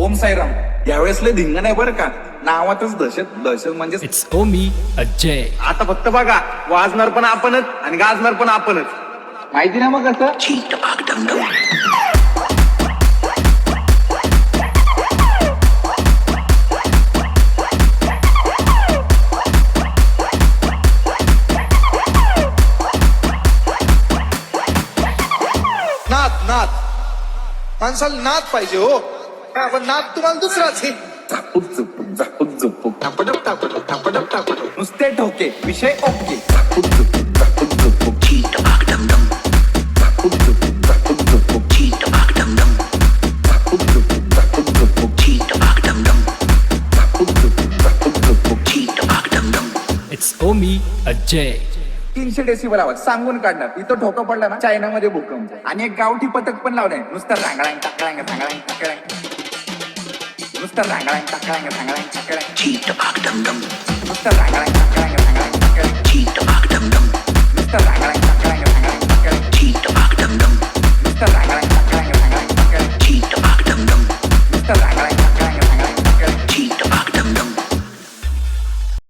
ओम साईराम. यावेळेस लय धिंगण आहे बरं का, नावातच दहशत. दहशत म्हणजे It's Omi Ajay. आता फक्त बघा, वाजणार पण आपणच आणि गाजणार पण आपणच. माहिती ना मग कसं. नाद नाद माणसाला नाद पाहिजे हो. हा, पण नाद तुम्हाला दुसराच आहे. झापूक झुपूक झापूक झुपूक टापडप टापडप टापडप टापडप नुसते ठोके विषय ओके. झापूक झुपूक झापूक झुपूक झापूक झुपूक झापूक झुपूक झापूक झुपूक झापूक झुपूक झापूक झुपूक झापूक झुपूक. It's Omi Ajay. 300 डेसिबल आवाज सांगून काढणार. इथं ठोका पडला ना चायनामध्ये भूकंप. आणि एक गावठी पथक पण लावलंय. नुसतं रांगळांग टाकळांग रांगळांग टाकळांग, नुसतं रांगळांग टाकळांग रांगळांग टाकळांग, नुसतं रांगळांग